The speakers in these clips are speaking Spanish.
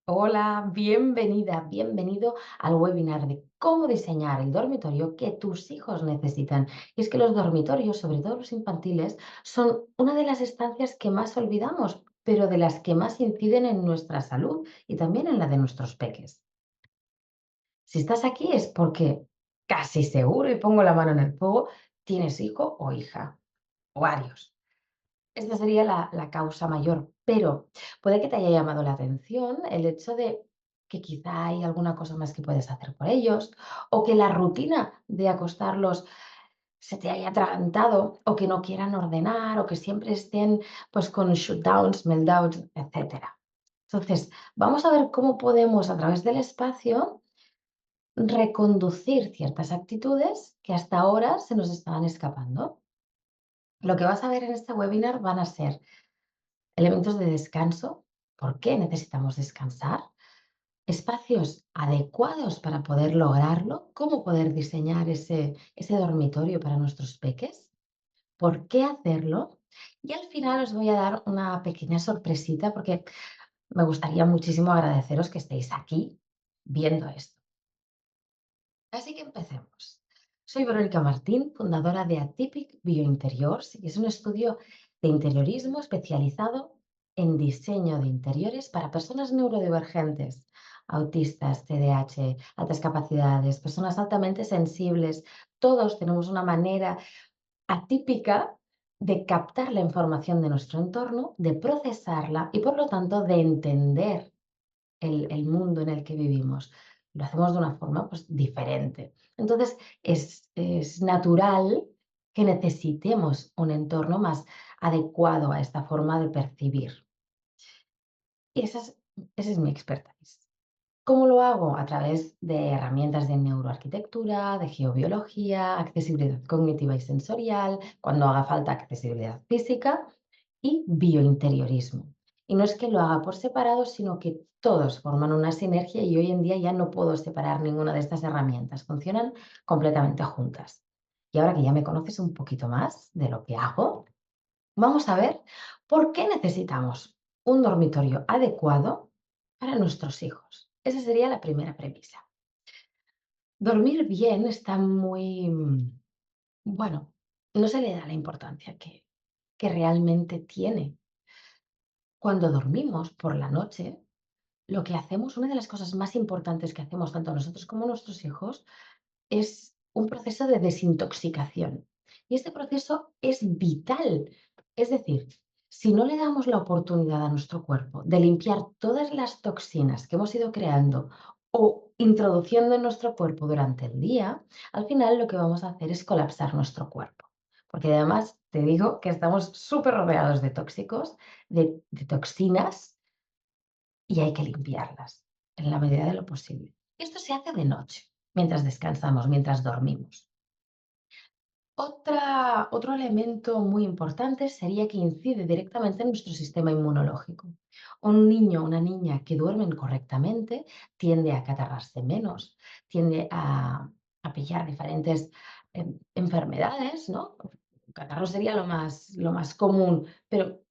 Hola, bienvenida, bienvenido al webinar de cómo diseñar el dormitorio que tus hijos necesitan. Y es que los dormitorios, sobre todo los infantiles, son una de las estancias que más olvidamos, pero de las que más inciden en nuestra salud y también en la de nuestros peques. Si estás aquí es porque casi seguro, y pongo la mano en el fuego, tienes hijo o hija, o varios. Esta sería la causa mayor, pero puede que te haya llamado la atención el hecho de que quizá hay alguna cosa más que puedes hacer por ellos, o que la rutina de acostarlos se te haya atragantado, o que no quieran ordenar, o que siempre estén pues con shutdowns, meltdowns, etcétera. Entonces, vamos a ver cómo podemos a través del espacio reconducir ciertas actitudes que hasta ahora se nos estaban escapando. Lo que vas a ver en este webinar van a ser elementos de descanso, ¿por qué necesitamos descansar? Espacios adecuados para poder lograrlo, cómo poder diseñar ese dormitorio para nuestros peques, por qué hacerlo. Y al final os voy a dar una pequeña sorpresita porque me gustaría muchísimo agradeceros que estéis aquí viendo esto. Así que empecemos. Soy Verónica Martín, fundadora de Atypic Biointeriors, y es un estudio de interiorismo especializado en diseño de interiores para personas neurodivergentes, autistas, TDAH, altas capacidades, personas altamente sensibles. Todos tenemos una manera atípica de captar la información de nuestro entorno, de procesarla y, por lo tanto, de entender el mundo en el que vivimos. Lo hacemos de una forma pues, diferente. Entonces, es natural que necesitemos un entorno más adecuado a esta forma de percibir. Y esa es mi expertise. ¿Cómo lo hago? A través de herramientas de neuroarquitectura, de geobiología, accesibilidad cognitiva y sensorial, cuando haga falta accesibilidad física y biointeriorismo. Y no es que lo haga por separado, sino que todos forman una sinergia y hoy en día ya no puedo separar ninguna de estas herramientas, funcionan completamente juntas. Y ahora que ya me conoces un poquito más de lo que hago, vamos a ver por qué necesitamos un dormitorio adecuado para nuestros hijos. Esa sería la primera premisa. Dormir bien está muy, bueno, no se le da la importancia que realmente tiene. Cuando dormimos por la noche, lo que hacemos, una de las cosas más importantes que hacemos tanto nosotros como nuestros hijos, es un proceso de desintoxicación. Y este proceso es vital. Es decir, si no le damos la oportunidad a nuestro cuerpo de limpiar todas las toxinas que hemos ido creando o introduciendo en nuestro cuerpo durante el día, al final lo que vamos a hacer es colapsar nuestro cuerpo. Porque además te digo que estamos súper rodeados de tóxicos, de toxinas, y hay que limpiarlas en la medida de lo posible. Esto se hace de noche, mientras descansamos, mientras dormimos. Otro elemento muy importante sería que incide directamente en nuestro sistema inmunológico. Un niño o una niña que duermen correctamente tiende a catarrarse menos, tiende a pillar diferentes enfermedades, ¿no? Catarro sería lo más común, pero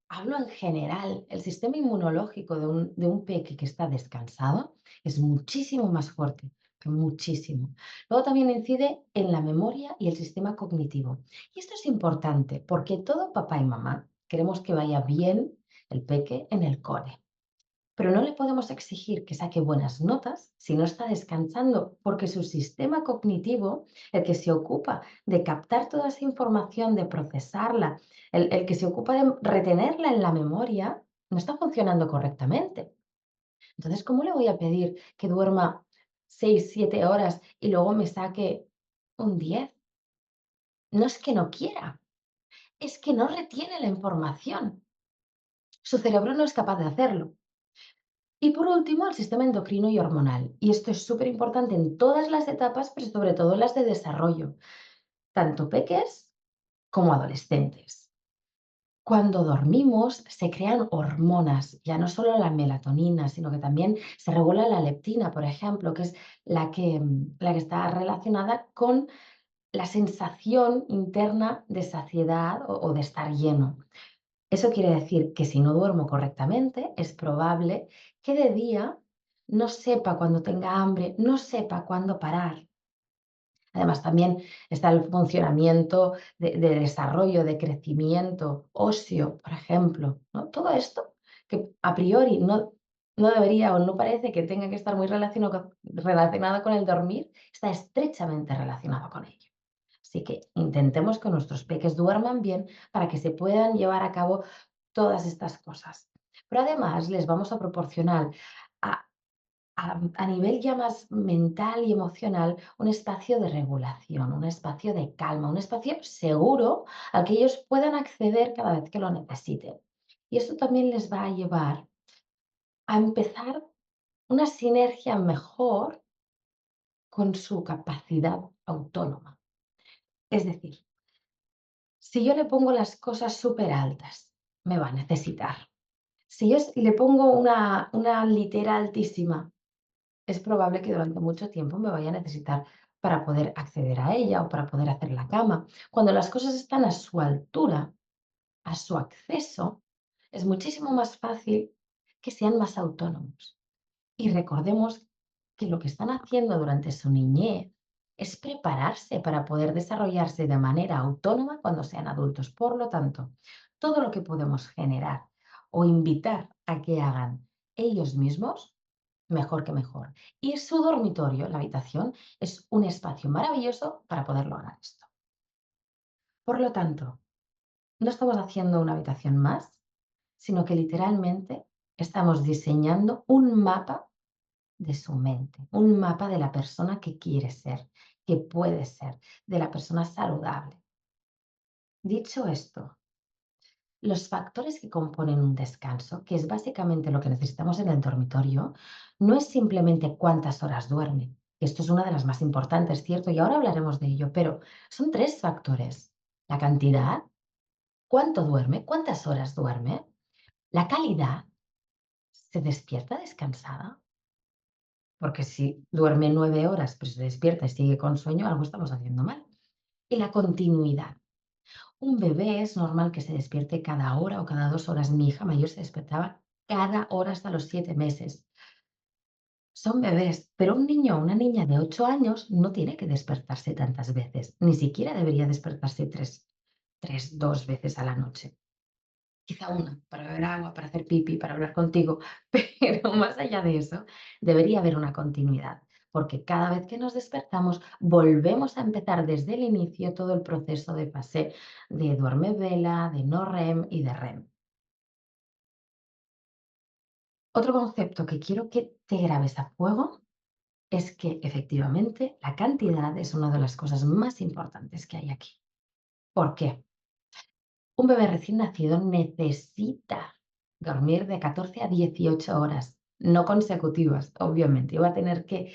hablo en general. El sistema inmunológico de un peque que está descansado es muchísimo más fuerte, muchísimo. Luego también incide en la memoria y el sistema cognitivo. Y esto es importante porque todo papá y mamá queremos que vaya bien el peque en el cole. Pero no le podemos exigir que saque buenas notas si no está descansando, porque su sistema cognitivo, el que se ocupa de captar toda esa información, de procesarla, el que se ocupa de retenerla en la memoria, no está funcionando correctamente. Entonces, ¿cómo le voy a pedir que duerma 6, 7 horas y luego me saque un 10? No es que no quiera, es que no retiene la información. Su cerebro no es capaz de hacerlo. Y por último, el sistema endocrino y hormonal. Y esto es súper importante en todas las etapas, pero sobre todo en las de desarrollo, tanto peques como adolescentes. Cuando dormimos se crean hormonas, ya no solo la melatonina, sino que también se regula la leptina, por ejemplo, que es la que está relacionada con la sensación interna de saciedad o de estar lleno. Eso quiere decir que si no duermo correctamente, es probable que de día no sepa cuándo tenga hambre, no sepa cuándo parar. Además, también está el funcionamiento de desarrollo, de crecimiento óseo, por ejemplo, ¿no? Todo esto que a priori no debería o no parece que tenga que estar muy relacionado con el dormir, está estrechamente relacionado con ello. Así que intentemos que nuestros peques duerman bien para que se puedan llevar a cabo todas estas cosas. Pero además les vamos a proporcionar a a nivel ya más mental y emocional, un espacio de regulación, un espacio de calma, un espacio seguro al que ellos puedan acceder cada vez que lo necesiten. Y esto también les va a llevar a empezar una sinergia mejor con su capacidad autónoma. Es decir, si yo le pongo las cosas súper altas, me va a necesitar. Si yo le pongo una litera altísima, es probable que durante mucho tiempo me vaya a necesitar para poder acceder a ella o para poder hacer la cama. Cuando las cosas están a su altura, a su acceso, es muchísimo más fácil que sean más autónomos. Y recordemos que lo que están haciendo durante su niñez es prepararse para poder desarrollarse de manera autónoma cuando sean adultos. Por lo tanto, todo lo que podemos generar o invitar a que hagan ellos mismos, mejor que mejor. Y su dormitorio, la habitación, es un espacio maravilloso para poder lograr esto. Por lo tanto, no estamos haciendo una habitación más, sino que literalmente estamos diseñando un mapa de su mente, un mapa de la persona que quiere ser, que puede ser, de la persona saludable. Dicho esto, los factores que componen un descanso, que es básicamente lo que necesitamos en el dormitorio, no es simplemente cuántas horas duerme. Esto es una de las más importantes, ¿cierto? Y ahora hablaremos de ello, pero son tres factores. La cantidad, cuánto duerme, cuántas horas duerme, la calidad, se despierta descansada. Porque si duerme 9 horas, pero se despierta y sigue con sueño, algo estamos haciendo mal. Y la continuidad. Un bebé es normal que se despierte cada hora o cada 2 horas. Mi hija mayor se despertaba cada hora hasta los 7 meses. Son bebés, pero un niño o una niña de 8 años no tiene que despertarse tantas veces. Ni siquiera debería despertarse dos veces a la noche. Quizá una, para beber agua, para hacer pipí, para hablar contigo, pero más allá de eso, debería haber una continuidad, porque cada vez que nos despertamos, volvemos a empezar desde el inicio todo el proceso de fase de duerme vela, de no REM y de REM. Otro concepto que quiero que te grabes a fuego es que efectivamente la cantidad es una de las cosas más importantes que hay aquí. ¿Por qué? Un bebé recién nacido necesita dormir de 14 a 18 horas, no consecutivas, obviamente. Y va a tener que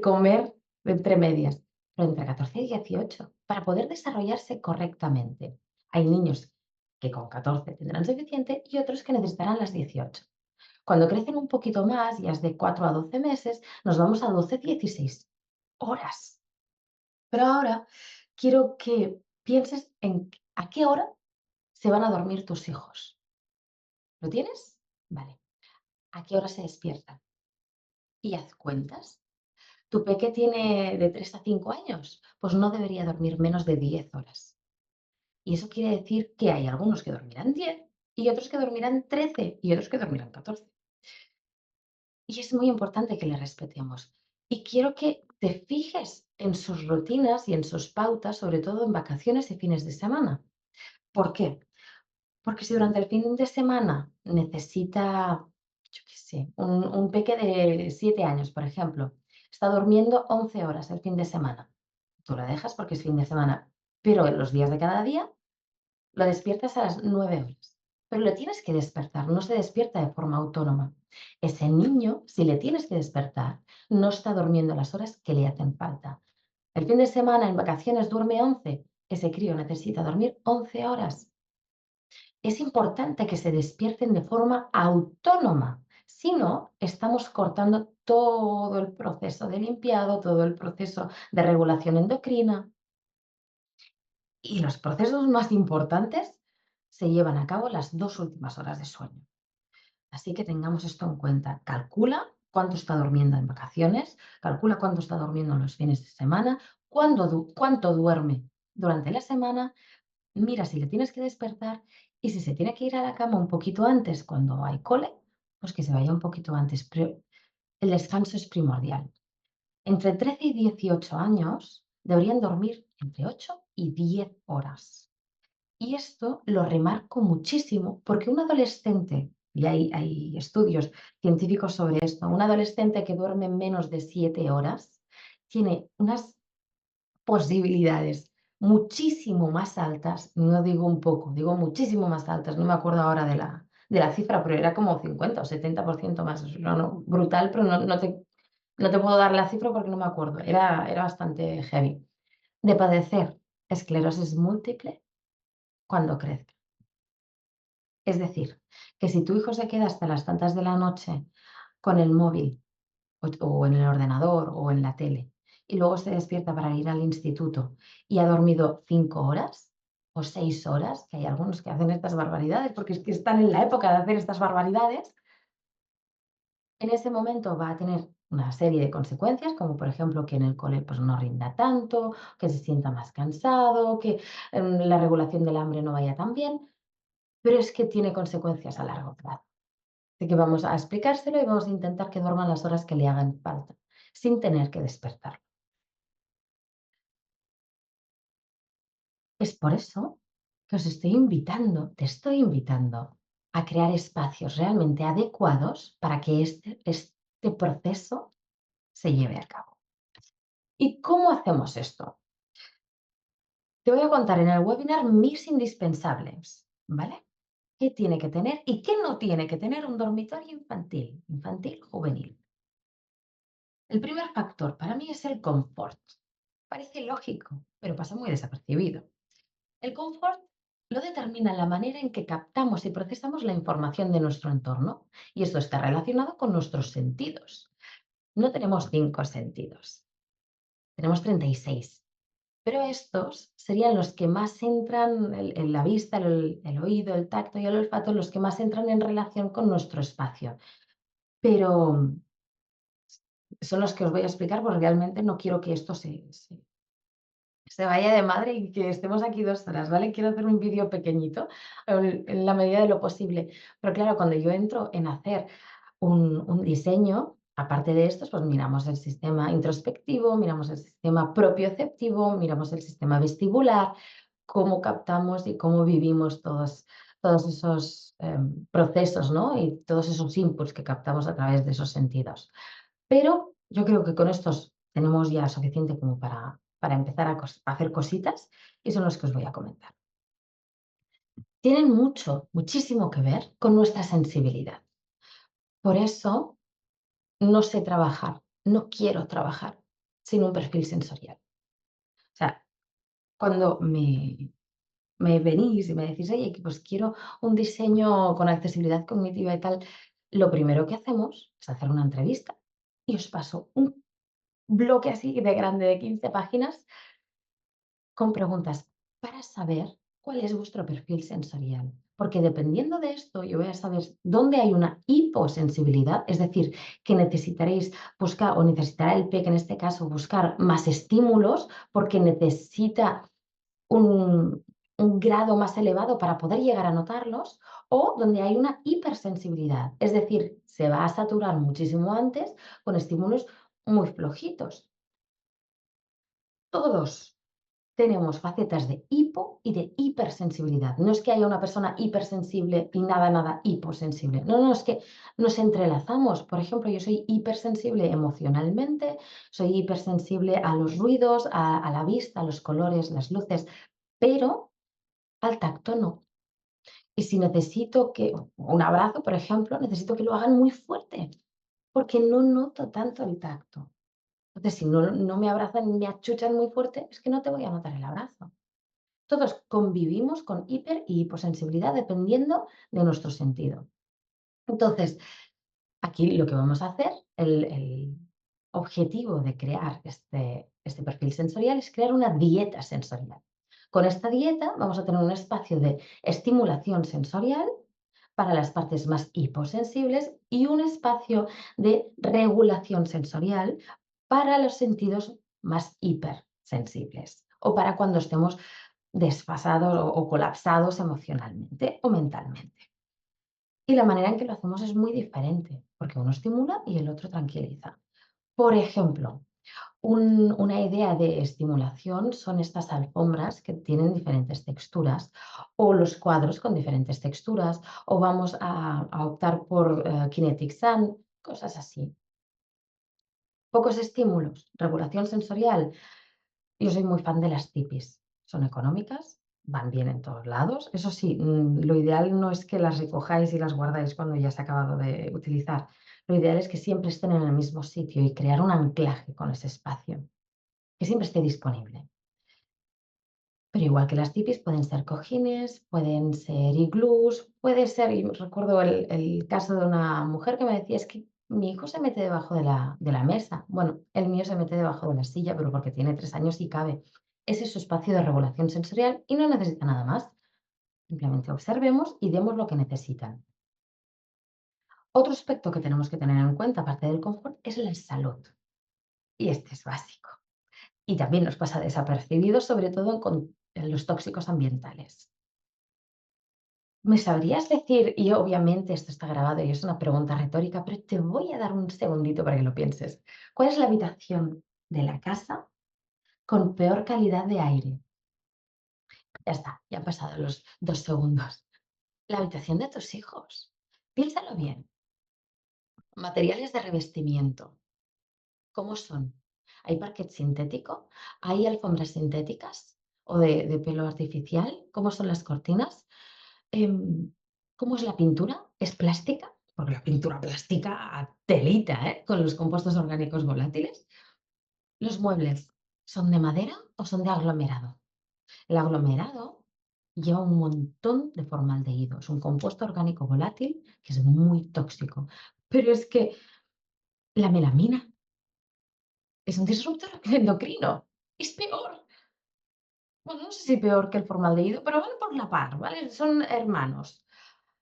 comer entre medias, pero entre 14 y 18 para poder desarrollarse correctamente. Hay niños que con 14 tendrán suficiente y otros que necesitarán las 18. Cuando crecen un poquito más, ya es de 4 a 12 meses, nos vamos a 12, 16 horas. Pero ahora quiero que pienses en a qué hora se van a dormir tus hijos. ¿Lo tienes? Vale. ¿A qué hora se despiertan? Y haz cuentas. ¿Tu peque tiene de 3 a 5 años? Pues no debería dormir menos de 10 horas. Y eso quiere decir que hay algunos que dormirán 10 y otros que dormirán 13 y otros que dormirán 14. Y es muy importante que le respetemos. Y quiero que te fijes en sus rutinas y en sus pautas, sobre todo en vacaciones y fines de semana. ¿Por qué? Porque si durante el fin de semana necesita, yo qué sé, un peque de 7 años, por ejemplo, está durmiendo 11 horas el fin de semana. Tú la dejas porque es fin de semana, pero en los días de cada día lo despiertas a las 9 horas. Pero le tienes que despertar, no se despierta de forma autónoma. Ese niño, si le tienes que despertar, no está durmiendo las horas que le hacen falta. El fin de semana, en vacaciones, duerme 11. Ese crío necesita dormir 11 horas. Es importante que se despierten de forma autónoma. Si no, estamos cortando todo el proceso de limpiado, todo el proceso de regulación endocrina. Y los procesos más importantes se llevan a cabo las 2 últimas horas de sueño. Así que tengamos esto en cuenta. Calcula cuánto está durmiendo en vacaciones, calcula cuánto está durmiendo en los fines de semana, cuánto duerme durante la semana, mira si le tienes que despertar y si se tiene que ir a la cama un poquito antes cuando hay cole, pues que se vaya un poquito antes. Pero el descanso es primordial. Entre 13 y 18 años deberían dormir entre 8 y 10 horas. Y esto lo remarco muchísimo porque un adolescente, y hay estudios científicos sobre esto, un adolescente que duerme menos de 7 horas tiene unas posibilidades muchísimo más altas, no digo un poco, digo muchísimo más altas, no me acuerdo ahora de la cifra, pero era como 50 o 70% más, no, no, brutal, pero no te puedo dar la cifra porque no me acuerdo, era bastante heavy, de padecer esclerosis múltiple cuando crezca. Es decir, que si tu hijo se queda hasta las tantas de la noche con el móvil o en el ordenador o en la tele y luego se despierta para ir al instituto y ha dormido 5 horas o 6 horas, que hay algunos que hacen estas barbaridades porque es que están en la época de hacer estas barbaridades, en ese momento va a tener una serie de consecuencias, como por ejemplo que en el cole pues, no rinda tanto, que se sienta más cansado, que la regulación del hambre no vaya tan bien, pero es que tiene consecuencias a largo plazo. Así que vamos a explicárselo y vamos a intentar que duerman las horas que le hagan falta, sin tener que despertarlo. Es por eso que te estoy invitando a crear espacios realmente adecuados para que este proceso se lleve a cabo. ¿Y cómo hacemos esto? Te voy a contar en el webinar mis indispensables, ¿vale? ¿Qué tiene que tener y qué no tiene que tener un dormitorio infantil juvenil? El primer factor para mí es el confort. Parece lógico, pero pasa muy desapercibido. El confort lo determina la manera en que captamos y procesamos la información de nuestro entorno, y esto está relacionado con nuestros sentidos. No tenemos 5 sentidos, tenemos 36, pero estos serían los que más entran, en la vista, el oído, el tacto y el olfato, los que más entran en relación con nuestro espacio. Pero son los que os voy a explicar porque realmente no quiero que esto se vaya de madre y que estemos aquí 2 horas, ¿vale? Quiero hacer un vídeo pequeñito, en la medida de lo posible. Pero claro, cuando yo entro en hacer un diseño, aparte de estos, pues miramos el sistema introspectivo, miramos el sistema propioceptivo, miramos el sistema vestibular, cómo captamos y cómo vivimos todos esos, procesos, ¿no? Y todos esos inputs que captamos a través de esos sentidos. Pero yo creo que con estos tenemos ya suficiente como para empezar a hacer cositas y son los que os voy a comentar. Tienen muchísimo que ver con nuestra sensibilidad. Por eso no sé trabajar, no quiero trabajar sin un perfil sensorial. O sea, cuando me venís y me decís, oye, que pues quiero un diseño con accesibilidad cognitiva y tal, lo primero que hacemos es hacer una entrevista y os paso un bloque así de grande de 15 páginas con preguntas para saber cuál es vuestro perfil sensorial. Porque dependiendo de esto, yo voy a saber dónde hay una hiposensibilidad, es decir, que necesitaréis buscar, o necesitará el PEC en este caso, buscar más estímulos porque necesita un grado más elevado para poder llegar a notarlos, o donde hay una hipersensibilidad, es decir, se va a saturar muchísimo antes con estímulos muy flojitos. Todos tenemos facetas de hipo y de hipersensibilidad. No es que haya una persona hipersensible y nada hiposensible. No, no, es que nos entrelazamos. Por ejemplo, yo soy hipersensible emocionalmente, soy hipersensible a los ruidos, a la vista, a los colores, las luces, pero al tacto no. Y si necesito que un abrazo, por ejemplo, necesito que lo hagan muy fuerte, porque no noto tanto el tacto. Entonces, si no me abrazan y me achuchan muy fuerte, es que no te voy a notar el abrazo. Todos convivimos con hiper y hiposensibilidad dependiendo de nuestro sentido. Entonces, aquí lo que vamos a hacer, el objetivo de crear este perfil sensorial es crear una dieta sensorial. Con esta dieta vamos a tener un espacio de estimulación sensorial para las partes más hiposensibles y un espacio de regulación sensorial para los sentidos más hipersensibles o para cuando estemos desfasados o colapsados emocionalmente o mentalmente. Y la manera en que lo hacemos es muy diferente, porque uno estimula y el otro tranquiliza. Por ejemplo, una idea de estimulación son estas alfombras que tienen diferentes texturas o los cuadros con diferentes texturas o vamos a optar por Kinetic Sand, cosas así. Pocos estímulos, regulación sensorial. Yo soy muy fan de las tipis. Son económicas, van bien en todos lados. Eso sí, lo ideal no es que las recojáis y las guardáis cuando ya se ha acabado de utilizar. Lo ideal es que siempre estén en el mismo sitio y crear un anclaje con ese espacio, que siempre esté disponible. Pero igual que las tipis, pueden ser cojines, pueden ser iglús, puede ser, y recuerdo el caso de una mujer que me decía, es que mi hijo se mete debajo de la mesa. Bueno, el mío se mete debajo de la silla, pero porque tiene 3 años y cabe. Ese es su espacio de regulación sensorial y no necesita nada más. Simplemente observemos y demos lo que necesitan. Otro aspecto que tenemos que tener en cuenta, aparte del confort, es la salud. Y este es básico. Y también nos pasa desapercibido, sobre todo en los tóxicos ambientales. ¿Me sabrías decir? Y obviamente esto está grabado y es una pregunta retórica, pero te voy a dar un segundito para que lo pienses. ¿Cuál es la habitación de la casa con peor calidad de aire? Ya está, ya han pasado los 2 segundos. La habitación de tus hijos. Piénsalo bien. Materiales de revestimiento. ¿Cómo son? ¿Hay parquet sintético? ¿Hay alfombras sintéticas o de pelo artificial? ¿Cómo son las cortinas? ¿Cómo es la pintura? ¿Es plástica? Porque la pintura plástica telita, ¿eh? Con los compuestos orgánicos volátiles. ¿Los muebles son de madera o son de aglomerado? El aglomerado lleva un montón de formaldehído. Es un compuesto orgánico volátil que es muy tóxico. Pero es que la melamina es un disruptor endocrino. Es peor. Bueno, no sé si peor que el formaldehído, pero van por la par, ¿vale? Son hermanos.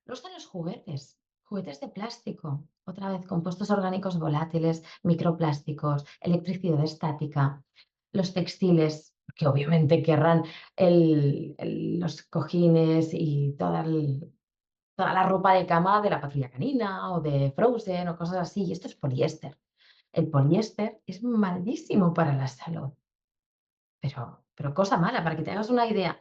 Luego están los juguetes, juguetes de plástico, otra vez compuestos orgánicos volátiles, microplásticos, electricidad estática, los textiles, que obviamente querrán los cojines y toda la ropa de cama de la Patrulla Canina o de Frozen o cosas así, y esto es poliéster. El poliéster es malísimo para la salud, pero cosa mala, para que te hagas una idea.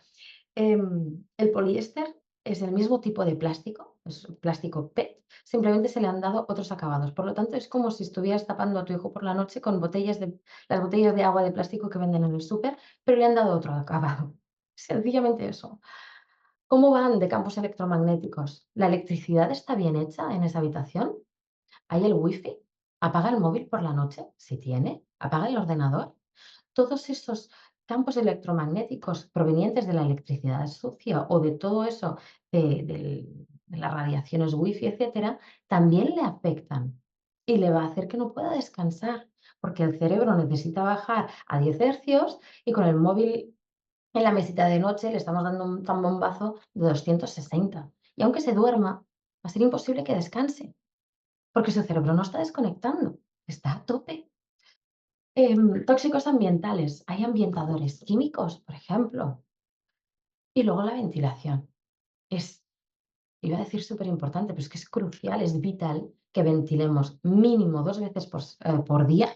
El poliéster es el mismo tipo de plástico, es un plástico PET, simplemente se le han dado otros acabados. Por lo tanto, es como si estuvieras tapando a tu hijo por la noche con las botellas de agua de plástico que venden en el súper, pero le han dado otro acabado. Sencillamente eso. ¿Cómo van de campos electromagnéticos? ¿La electricidad está bien hecha en esa habitación? ¿Hay el wifi? ¿Apaga el móvil por la noche? Si tiene. ¿Apaga el ordenador? Todos esos campos electromagnéticos provenientes de la electricidad sucia o de todo eso, de las radiaciones wifi, etcétera, también le afectan y le va a hacer que no pueda descansar, porque el cerebro necesita bajar a 10 hercios y con el móvil en la mesita de noche le estamos dando un zambombazo de 260. Y aunque se duerma, va a ser imposible que descanse, porque su cerebro no está desconectando, está a tope. Tóxicos ambientales. Hay ambientadores químicos, por ejemplo. Y luego la ventilación. Es, iba a decir súper importante, pero es que es crucial, es vital que ventilemos mínimo 2 veces por día,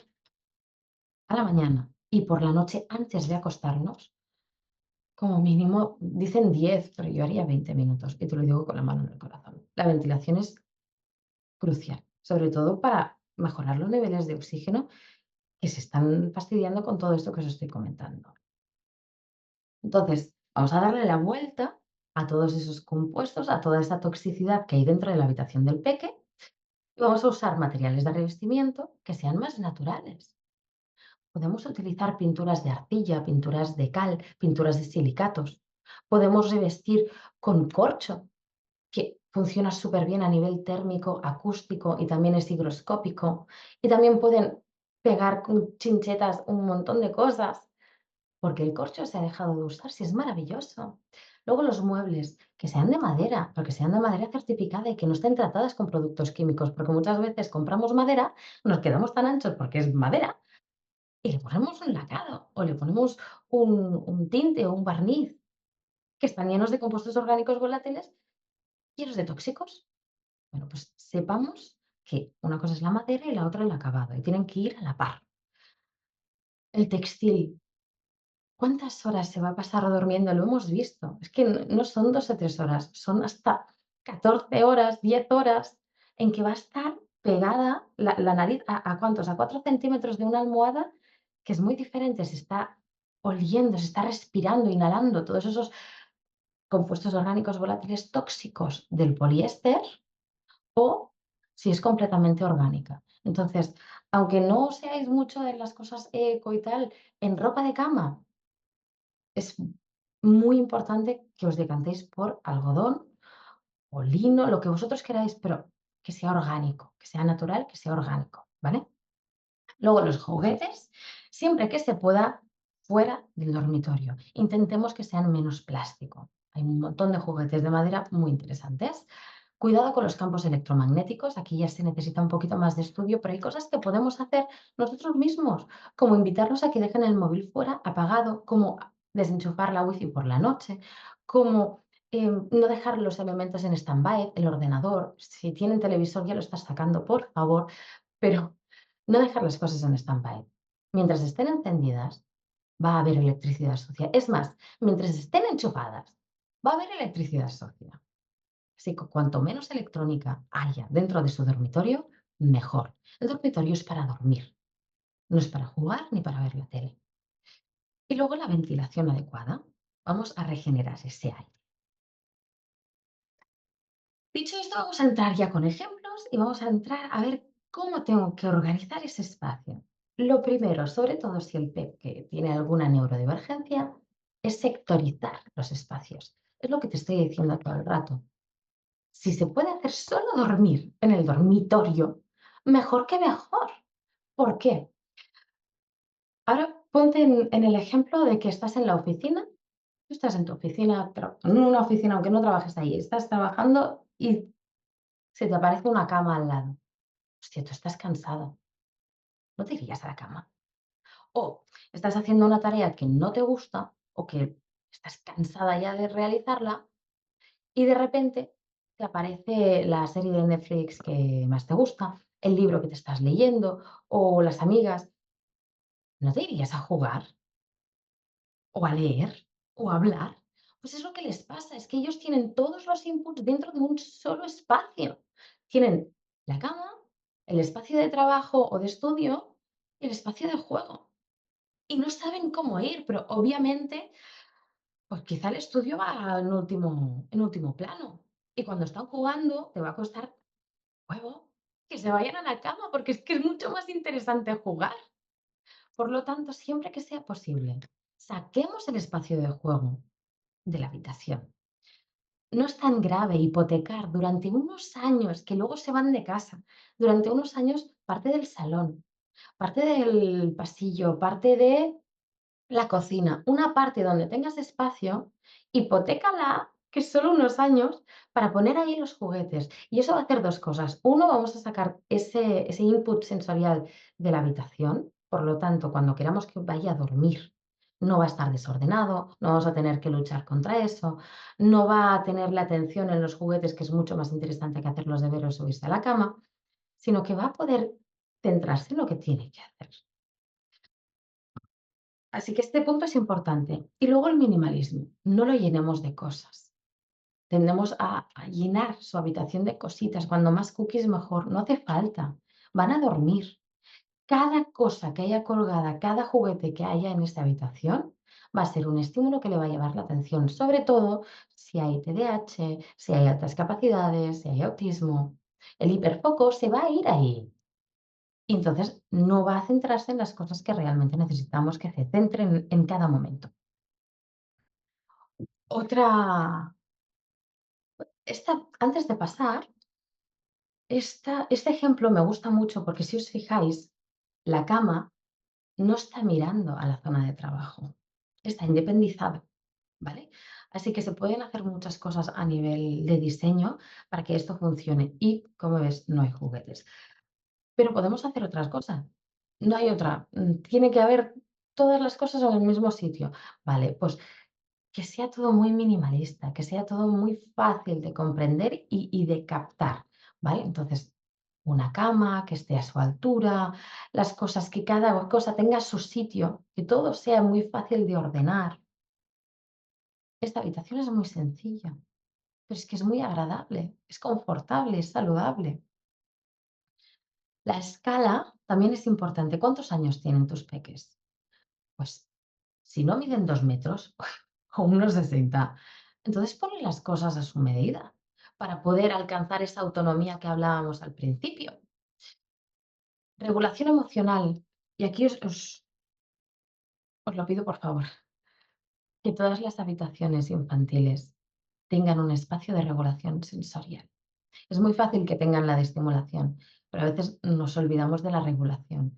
a la mañana y por la noche antes de acostarnos. Como mínimo, dicen 10, pero yo haría 20 minutos. Y te lo digo con la mano en el corazón. La ventilación es crucial, sobre todo para mejorar los niveles de oxígeno que se están fastidiando con todo esto que os estoy comentando. Entonces, vamos a darle la vuelta a todos esos compuestos, a toda esa toxicidad que hay dentro de la habitación del peque y vamos a usar materiales de revestimiento que sean más naturales. Podemos utilizar pinturas de arcilla, pinturas de cal, pinturas de silicatos. Podemos revestir con corcho, que funciona súper bien a nivel térmico, acústico y también es higroscópico. Y también pueden pegar con chinchetas un montón de cosas. porque el corcho se ha dejado de usar, si es maravilloso. Luego los muebles, que sean de madera, pero que sean de madera certificada y que no estén tratadas con productos químicos, porque muchas veces compramos madera, nos quedamos tan anchos porque es madera y le ponemos un lacado o le ponemos un tinte o un barniz que están llenos de compuestos orgánicos volátiles llenos de tóxicos. Bueno, pues sepamos que una cosa es la madera y la otra el acabado y tienen que ir a la par. El textil, ¿cuántas horas se va a pasar durmiendo? Lo hemos visto. Es que no son 2 o 3 horas, son hasta 14 horas, 10 horas en que va a estar pegada la nariz, ¿a cuántos? A 4 centímetros de una almohada, que es muy diferente, se está oliendo, se está respirando, inhalando todos esos compuestos orgánicos volátiles tóxicos del poliéster o si es completamente orgánica. Entonces, aunque no seáis mucho de las cosas eco y tal, en ropa de cama es muy importante que os decantéis por algodón o lino, lo que vosotros queráis, pero que sea orgánico, que sea natural, que sea orgánico, ¿vale? Luego los juguetes, siempre que se pueda, fuera del dormitorio. Intentemos que sean menos plástico. Hay un montón de juguetes de madera muy interesantes. Cuidado con los campos electromagnéticos, aquí ya se necesita un poquito más de estudio, pero hay cosas que podemos hacer nosotros mismos, como invitarnos a que dejen el móvil fuera apagado, como desenchufar la wifi por la noche, como no dejar los elementos en stand-by, el ordenador, si tienen televisor ya lo estás sacando, por favor, pero no dejar las cosas en stand-by. Mientras estén encendidas, va a haber electricidad sucia. Es más, mientras estén enchufadas, va a haber electricidad sucia. Así que cuanto menos electrónica haya dentro de su dormitorio, mejor. El dormitorio es para dormir, no es para jugar ni para ver la tele. Y luego la ventilación adecuada. Vamos a regenerar ese aire. Dicho esto, vamos a entrar ya con ejemplos y vamos a entrar a ver cómo tengo que organizar ese espacio. Lo primero, sobre todo si el que tiene alguna neurodivergencia, es sectorizar los espacios. Es lo que te estoy diciendo todo el rato. Si se puede hacer solo dormir en el dormitorio, mejor que mejor. ¿Por qué? Ahora ponte en el ejemplo de que estás en la oficina, tú estás en tu oficina, pero en una oficina, aunque no trabajes ahí, estás trabajando y se te aparece una cama al lado. Hostia, tú estás cansado, no te irías a la cama. O estás haciendo una tarea que no te gusta o que estás cansada ya de realizarla y de repente te aparece la serie de Netflix que más te gusta, el libro que te estás leyendo o las amigas. ¿No te irías a jugar o a leer o a hablar? Pues es lo que les pasa, es que ellos tienen todos los inputs dentro de un solo espacio. Tienen la cama, el espacio de trabajo o de estudio y el espacio de juego. Y no saben cómo ir, pero obviamente, pues quizá el estudio va en último plano. Y cuando están jugando, te va a costar huevo que se vayan a la cama, porque es que es mucho más interesante jugar. Por lo tanto, siempre que sea posible, saquemos el espacio de juego de la habitación. No es tan grave hipotecar durante unos años, que luego se van de casa, durante unos años parte del salón, parte del pasillo, parte de la cocina, una parte donde tengas espacio, hipotécala, que es solo unos años, para poner ahí los juguetes. Y eso va a hacer dos cosas. Uno, vamos a sacar ese input sensorial de la habitación. Por lo tanto, cuando queramos que vaya a dormir, no va a estar desordenado, no vamos a tener que luchar contra eso, no va a tener la atención en los juguetes, que es mucho más interesante que hacer los deberes o subirse a la cama, sino que va a poder centrarse en lo que tiene que hacer. Así que este punto es importante. Y luego el minimalismo. No lo llenemos de cosas. Tendemos a llenar su habitación de cositas. Cuando más cookies, mejor. No hace falta. Van a dormir. Cada cosa que haya colgada, cada juguete que haya en esta habitación, va a ser un estímulo que le va a llevar la atención. Sobre todo si hay TDAH, si hay altas capacidades, si hay autismo. El hiperfoco se va a ir ahí. Y entonces no va a centrarse en las cosas que realmente necesitamos que se centren en cada momento. Otra, antes de pasar, este ejemplo me gusta mucho porque si os fijáis, la cama no está mirando a la zona de trabajo. está independizado, ¿vale? Así que se pueden hacer muchas cosas a nivel de diseño para que esto funcione y, como ves, no hay juguetes. Pero podemos hacer otras cosas. No hay otra. Tiene que haber todas las cosas en el mismo sitio. Vale, pues que sea todo muy minimalista, que sea todo muy fácil de comprender y de captar, ¿vale? Entonces, una cama que esté a su altura, las cosas, que cada cosa tenga su sitio, que todo sea muy fácil de ordenar. Esta habitación es muy sencilla, pero es que es muy agradable, es confortable, es saludable. La escala también es importante. ¿Cuántos años tienen tus peques? Pues si no miden 2 metros o unos 60, entonces ponle las cosas a su medida para poder alcanzar esa autonomía que hablábamos al principio. Regulación emocional. Y aquí os lo pido por favor, que todas las habitaciones infantiles tengan un espacio de regulación sensorial. Es muy fácil que tengan la de estimulación, pero a veces nos olvidamos de la regulación.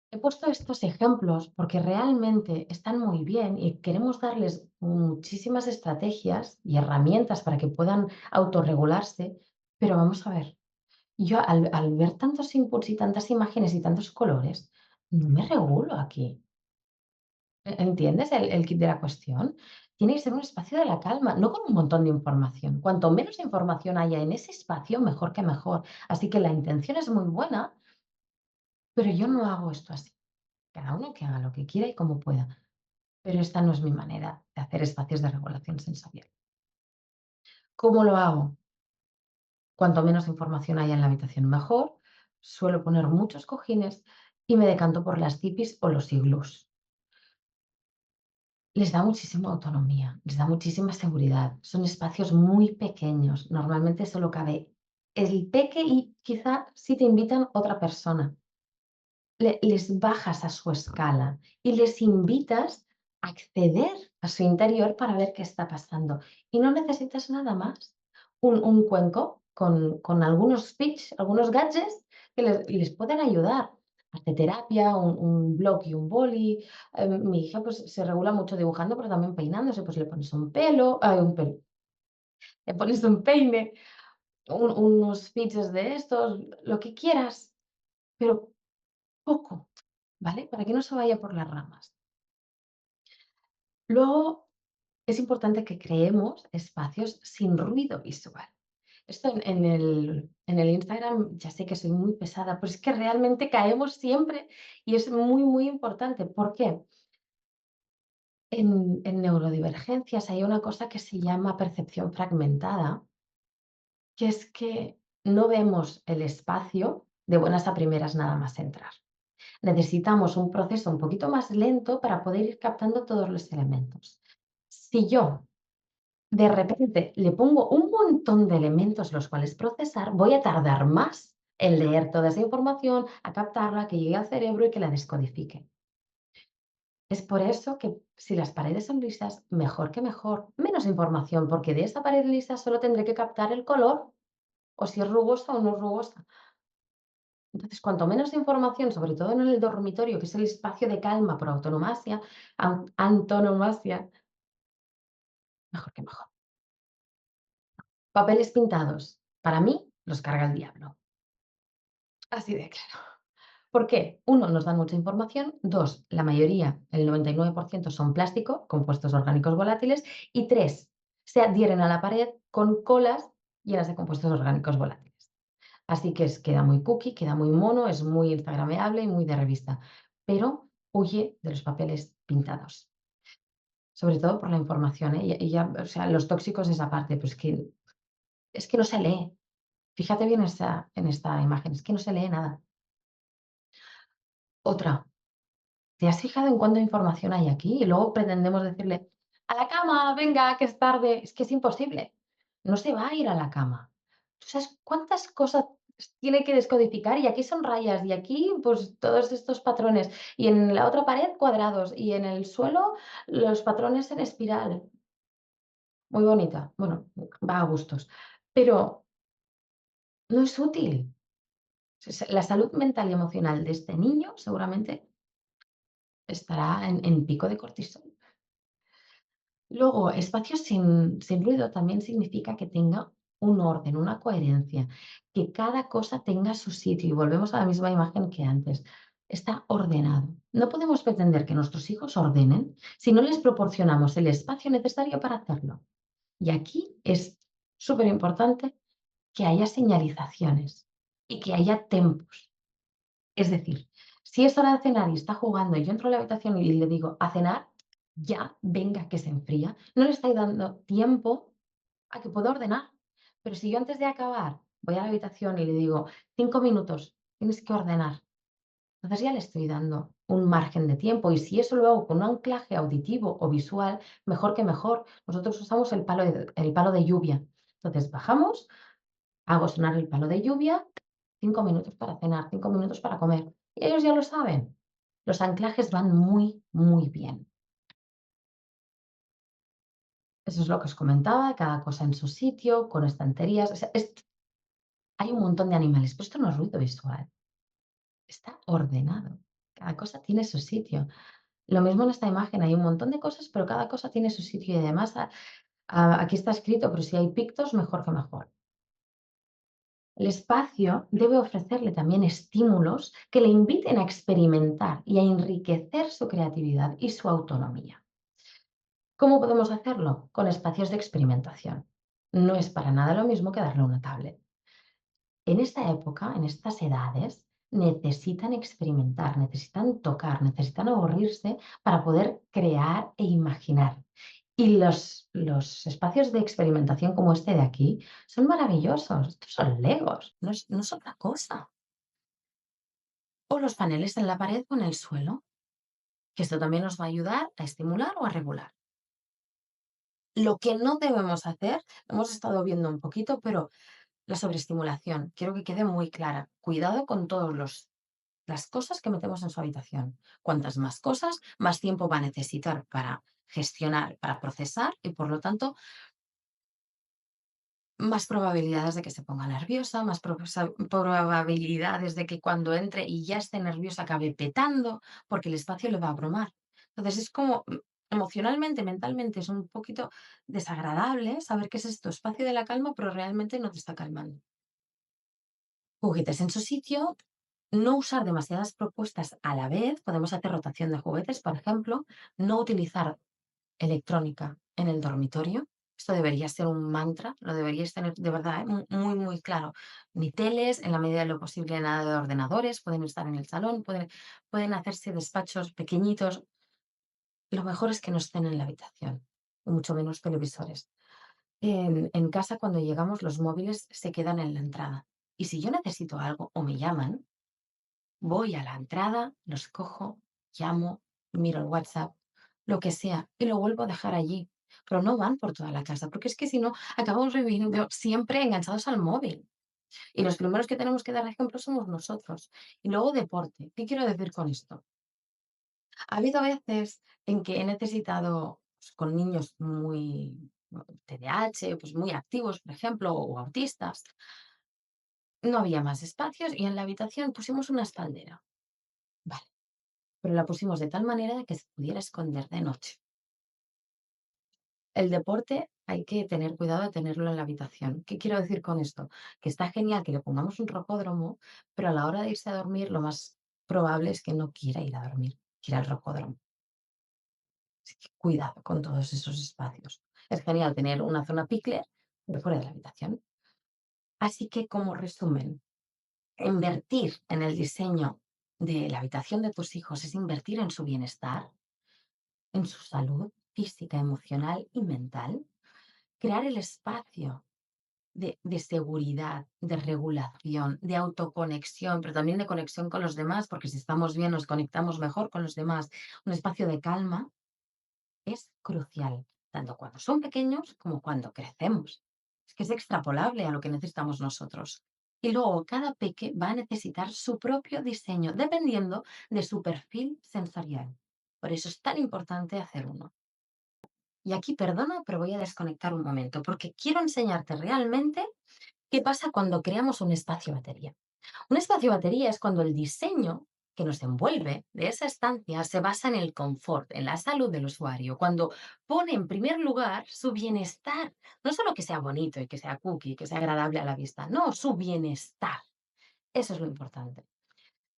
He puesto estos ejemplos porque realmente están muy bien y queremos darles muchísimas estrategias y herramientas para que puedan autorregularse, pero vamos a ver, yo al ver tantos inputs y tantas imágenes y tantos colores, no me regulo aquí. ¿Entiendes el kit de la cuestión? Tiene que ser un espacio de la calma, no con un montón de información. Cuanto menos información haya en ese espacio, mejor que mejor. Así que la intención es muy buena, pero yo no hago esto así. Cada uno que haga lo que quiera y como pueda. Pero esta no es mi manera de hacer espacios de regulación sensorial. ¿Cómo lo hago? Cuanto menos información haya en la habitación, mejor. Suelo poner muchos cojines y me decanto por las tipis o los iglús. Les da muchísima autonomía, les da muchísima seguridad. Son espacios muy pequeños. Normalmente solo cabe el peque y quizá si te invitan otra persona. Les bajas a su escala y les invitas a acceder a su interior para ver qué está pasando. Y no necesitas nada más. Un cuenco con algunos speech, algunos gadgets que les pueden ayudar. Arte terapia, un bloc y un boli. Mi hija pues, se regula mucho dibujando, pero también peinándose. Pues le pones un pelo, un pelo, le pones un peine, unos fidgets de estos, lo que quieras, pero poco. ¿Vale? Para que no se vaya por las ramas. Luego, es importante que creemos espacios sin ruido visual. Esto en el Instagram ya sé que soy muy pesada, pero es que realmente caemos siempre y es muy, muy importante. ¿Por qué? En neurodivergencias hay una cosa que se llama percepción fragmentada, que es que no vemos el espacio de buenas a primeras nada más entrar. Necesitamos un proceso un poquito más lento para poder ir captando todos los elementos. Si yo de repente le pongo un montón de elementos los cuales procesar, voy a tardar más en leer toda esa información, a captarla, que llegue al cerebro y que la descodifique. Es por eso que si las paredes son lisas, mejor que mejor. Menos información, porque de esa pared lisa solo tendré que captar el color o si es rugosa o no es rugosa. Entonces, cuanto menos información, sobre todo en el dormitorio, que es el espacio de calma por autonomasia, antonomasia, mejor que mejor. Papeles pintados, para mí, los carga el diablo. Así de claro. ¿Por qué? Uno, nos dan mucha información. Dos, la mayoría, el 99% son plástico, compuestos orgánicos volátiles. Y tres, se adhieren a la pared con colas llenas de compuestos orgánicos volátiles. Así que queda muy cookie, queda muy mono, es muy instagrameable y muy de revista. Pero huye de los papeles pintados. Sobre todo por la información, ¿eh? Y ya, o sea, los tóxicos esa parte, pues es que no se lee. Fíjate bien en esta imagen, es que no se lee nada. Otra, ¿te has fijado en cuánta información hay aquí? Y luego pretendemos decirle, a la cama, venga, que es tarde. Es que es imposible. No se va a ir a la cama. ¿Tú sabes cuántas cosas tiene que descodificar? Y aquí son rayas, y aquí, pues, todos estos patrones. Y en la otra pared, cuadrados. Y en el suelo, los patrones en espiral. Muy bonita. Bueno, va a gustos. Pero no es útil. La salud mental y emocional de este niño, seguramente, estará en pico de cortisol. Luego, espacios sin ruido también significa que tenga un orden, una coherencia, que cada cosa tenga su sitio. Y volvemos a la misma imagen que antes. Está ordenado. No podemos pretender que nuestros hijos ordenen si no les proporcionamos el espacio necesario para hacerlo. Y aquí es súper importante que haya señalizaciones y que haya tempos. Es decir, si es hora de cenar y está jugando y yo entro a la habitación y le digo a cenar, ya, venga, que se enfría. No le estoy dando tiempo a que pueda ordenar. Pero si yo antes de acabar voy a la habitación y le digo 5 minutos, tienes que ordenar, entonces ya le estoy dando un margen de tiempo. Y si eso lo hago con un anclaje auditivo o visual, mejor que mejor. Nosotros usamos el palo de lluvia. Entonces bajamos, hago sonar el palo de lluvia, 5 minutos para cenar, 5 minutos para comer. Y ellos ya lo saben. Los anclajes van muy, muy bien. Eso es lo que os comentaba, cada cosa en su sitio, con estanterías. O sea, hay un montón de animales, pero esto no es ruido visual, está ordenado. Cada cosa tiene su sitio. Lo mismo en esta imagen, hay un montón de cosas, pero cada cosa tiene su sitio y además aquí está escrito, pero si hay pictos, mejor que mejor. El espacio debe ofrecerle también estímulos que le inviten a experimentar y a enriquecer su creatividad y su autonomía. ¿Cómo podemos hacerlo? Con espacios de experimentación. No es para nada lo mismo que darle una tablet. En esta época, en estas edades, necesitan experimentar, necesitan tocar, necesitan aburrirse para poder crear e imaginar. Y los espacios de experimentación como este de aquí son maravillosos. Estos son Legos, no es otra cosa. O los paneles en la pared o en el suelo, que esto también nos va a ayudar a estimular o a regular. Lo que no debemos hacer, lo hemos estado viendo un poquito, pero la sobreestimulación, quiero que quede muy clara. Cuidado con todos las cosas que metemos en su habitación. Cuantas más cosas, más tiempo va a necesitar para gestionar, para procesar y por lo tanto más probabilidades de que se ponga nerviosa, más probabilidades de que cuando entre y ya esté nerviosa acabe petando, porque el espacio le va a abrumar. Entonces es como emocionalmente, mentalmente, es un poquito desagradable saber que es esto, espacio de la calma, pero realmente no te está calmando. Juguetes en su sitio, no usar demasiadas propuestas a la vez, podemos hacer rotación de juguetes, por ejemplo, no utilizar electrónica en el dormitorio. Esto debería ser un mantra, lo deberíais tener de verdad, muy, muy claro. Ni teles, en la medida de lo posible, nada de ordenadores, pueden estar en el salón, pueden hacerse despachos pequeñitos. Lo mejor es que no estén en la habitación, y mucho menos televisores. En casa, cuando llegamos, los móviles se quedan en la entrada. Y si yo necesito algo o me llaman, voy a la entrada, los cojo, llamo, miro el WhatsApp, lo que sea, y lo vuelvo a dejar allí. Pero no van por toda la casa, porque es que si no, acabamos viviendo siempre enganchados al móvil. Y los primeros que tenemos que dar ejemplo somos nosotros. Y luego deporte. ¿Qué quiero decir con esto? Ha habido veces en que he necesitado, pues, con niños muy TDAH, pues muy activos, por ejemplo, o autistas, no había más espacios y en la habitación pusimos una espaldera. Vale, pero la pusimos de tal manera que se pudiera esconder de noche. El deporte hay que tener cuidado de tenerlo en la habitación. ¿Qué quiero decir con esto? Que está genial que le pongamos un rocódromo, pero a la hora de irse a dormir, lo más probable es que no quiera ir a dormir, quiera al rocódromo. Así que cuidado con todos esos espacios. Es genial tener una zona pickler, pero fuera de la habitación. Así que, como resumen, invertir en el diseño de la habitación de tus hijos es invertir en su bienestar, en su salud física, emocional y mental. Crear el espacio de seguridad, de regulación, de autoconexión, pero también de conexión con los demás, porque si estamos bien nos conectamos mejor con los demás. Un espacio de calma es crucial, tanto cuando son pequeños como cuando crecemos. Es que es extrapolable a lo que necesitamos nosotros. Y luego cada peque va a necesitar su propio diseño, dependiendo de su perfil sensorial. Por eso es tan importante hacer uno. Y aquí, perdona, pero voy a desconectar un momento, porque quiero enseñarte realmente qué pasa cuando creamos un espacio batería. Un espacio batería es cuando el diseño que nos envuelve de esa estancia se basa en el confort, en la salud del usuario, cuando pone en primer lugar su bienestar. No solo que sea bonito y que sea cookie, que sea agradable a la vista, no, su bienestar. Eso es lo importante.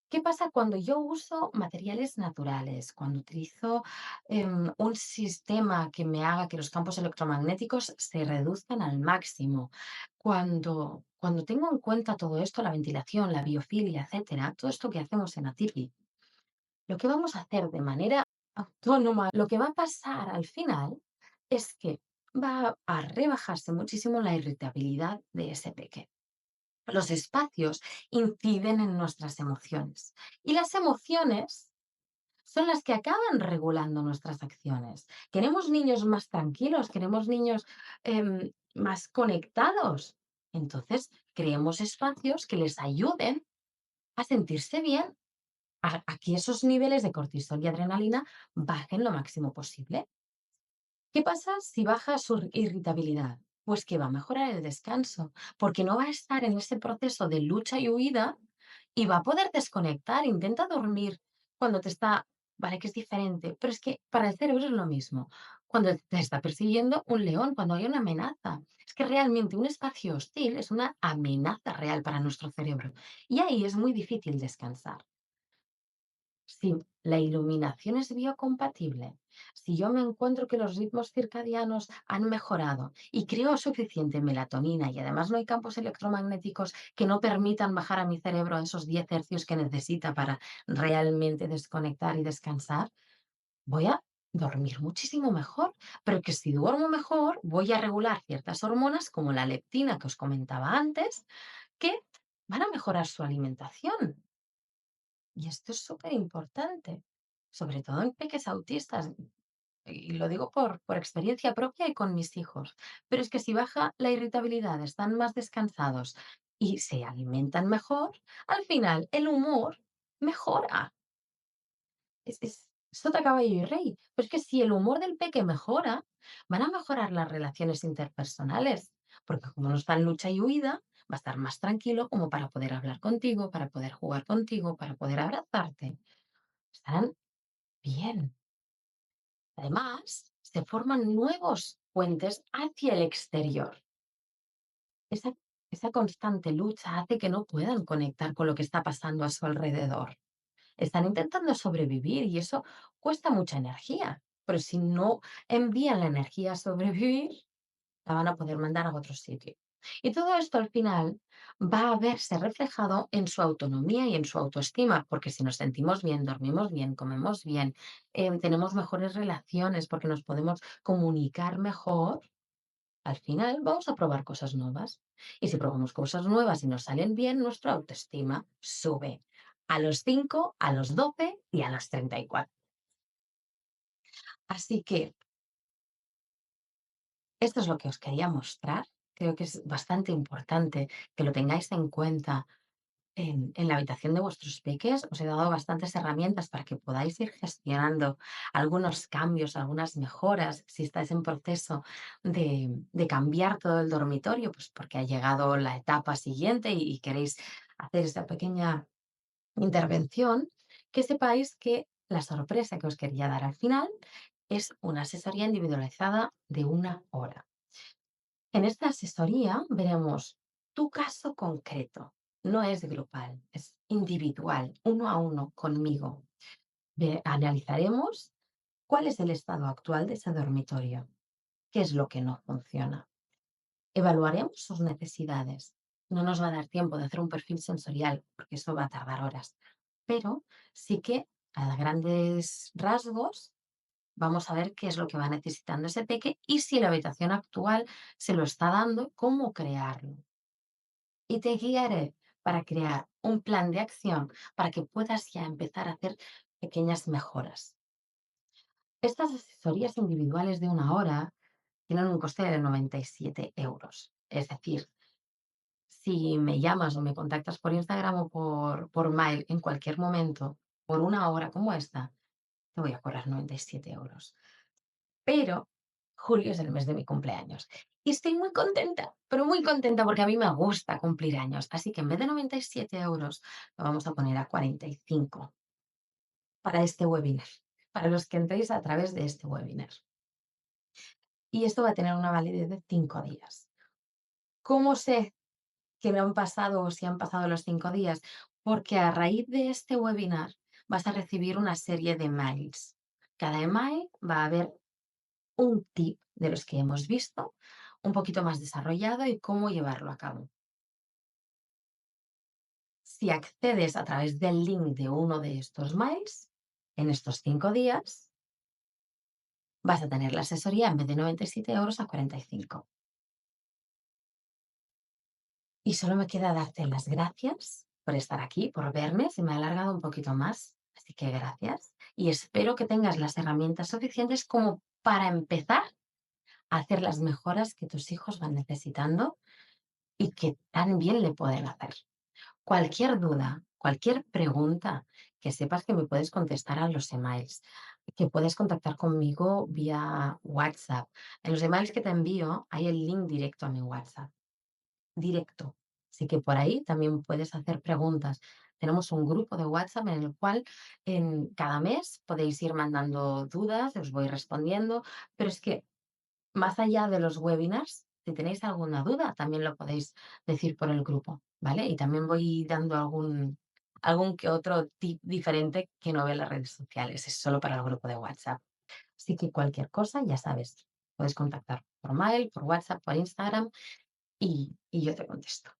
¿Qué pasa cuando yo uso materiales naturales? Cuando utilizo un sistema que me haga que los campos electromagnéticos se reduzcan al máximo. Cuando tengo en cuenta todo esto, la ventilación, la biofilia, etcétera, todo esto que hacemos en Atipi, lo que vamos a hacer de manera autónoma, lo que va a pasar al final es que va a rebajarse muchísimo la irritabilidad de ese pequeño. Los espacios inciden en nuestras emociones y las emociones son las que acaban regulando nuestras acciones. Queremos niños más tranquilos, queremos niños más conectados. Entonces, creemos espacios que les ayuden a sentirse bien, a que esos niveles de cortisol y adrenalina bajen lo máximo posible. ¿Qué pasa si baja su irritabilidad? Pues que va a mejorar el descanso, porque no va a estar en ese proceso de lucha y huida y va a poder desconectar. Intenta dormir cuando te está, vale que es diferente, pero es que para el cerebro es lo mismo. Cuando te está persiguiendo un león, cuando hay una amenaza. Es que realmente un espacio hostil es una amenaza real para nuestro cerebro. Y ahí es muy difícil descansar. Si la iluminación es biocompatible, si yo me encuentro que los ritmos circadianos han mejorado y creo suficiente melatonina y además no hay campos electromagnéticos que no permitan bajar a mi cerebro a esos 10 hercios que necesita para realmente desconectar y descansar, voy a dormir muchísimo mejor. Pero que si duermo mejor, voy a regular ciertas hormonas como la leptina que os comentaba antes, que van a mejorar su alimentación. Y esto es súper importante, sobre todo en peques autistas, y lo digo por experiencia propia y con mis hijos. Pero es que si baja la irritabilidad, están más descansados y se alimentan mejor, al final el humor mejora. Es sota, caballo y rey. Pero es que si el humor del peque mejora, van a mejorar las relaciones interpersonales, porque como no está en lucha y huida, va a estar más tranquilo como para poder hablar contigo, para poder jugar contigo, para poder abrazarte. Estarán bien. Además, se forman nuevos puentes hacia el exterior. Esa, esa constante lucha hace que no puedan conectar con lo que está pasando a su alrededor. Están intentando sobrevivir y eso cuesta mucha energía. Pero si no envían la energía a sobrevivir, la van a poder mandar a otro sitio. Y todo esto al final va a verse reflejado en su autonomía y en su autoestima, porque si nos sentimos bien, dormimos bien, comemos bien, tenemos mejores relaciones porque nos podemos comunicar mejor, al final vamos a probar cosas nuevas. Y si probamos cosas nuevas y nos salen bien, nuestra autoestima sube a los 5, a los 12 y a los 34. Así que esto es lo que os quería mostrar. Creo que es bastante importante que lo tengáis en cuenta en la habitación de vuestros peques. Os he dado bastantes herramientas para que podáis ir gestionando algunos cambios, algunas mejoras, si estáis en proceso de cambiar todo el dormitorio, pues porque ha llegado la etapa siguiente y queréis hacer esta pequeña intervención, que sepáis que la sorpresa que os quería dar al final es una asesoría individualizada de 1 hora. En esta asesoría veremos tu caso concreto. No es grupal, es individual, 1 a 1 conmigo. Analizaremos cuál es el estado actual de ese dormitorio, qué es lo que no funciona. Evaluaremos sus necesidades. No nos va a dar tiempo de hacer un perfil sensorial, porque eso va a tardar horas, pero sí que a grandes rasgos vamos a ver qué es lo que va necesitando ese peque y si la habitación actual se lo está dando, cómo crearlo. Y te guiaré para crear un plan de acción para que puedas ya empezar a hacer pequeñas mejoras. Estas asesorías individuales de 1 hora tienen un coste de 97 euros. Es decir, si me llamas o me contactas por Instagram o por mail en cualquier momento, por 1 hora como esta, te voy a cobrar 97 euros. Pero julio es el mes de mi cumpleaños y estoy muy contenta, pero muy contenta porque a mí me gusta cumplir años. Así que en vez de 97 euros, lo vamos a poner a 45. para este webinar, para los que entréis a través de este webinar. Y esto va a tener una validez de 5 días. ¿Cómo sé que me han pasado o si han pasado los 5 días? Porque a raíz de este webinar vas a recibir una serie de mails. Cada email va a haber un tip de los que hemos visto, un poquito más desarrollado y cómo llevarlo a cabo. Si accedes a través del link de uno de estos mails, en estos 5 días, vas a tener la asesoría en vez de 97 € a 45. Y solo me queda darte las gracias por estar aquí, por verme. Se me ha alargado un poquito más, así que gracias. Y espero que tengas las herramientas suficientes como para empezar a hacer las mejoras que tus hijos van necesitando y que tan bien le pueden hacer. Cualquier duda, cualquier pregunta, que sepas que me puedes contestar a los emails, que puedes contactar conmigo vía WhatsApp. En los emails que te envío hay el link directo a mi WhatsApp, directo. Así que por ahí también puedes hacer preguntas. Tenemos un grupo de WhatsApp en el cual en cada mes podéis ir mandando dudas, os voy respondiendo, pero es que más allá de los webinars, si tenéis alguna duda, también lo podéis decir por el grupo, ¿vale? Y también voy dando algún que otro tip diferente que no ve en las redes sociales, es solo para el grupo de WhatsApp. Así que cualquier cosa, ya sabes, puedes contactar por mail, por WhatsApp, por Instagram y yo te contesto.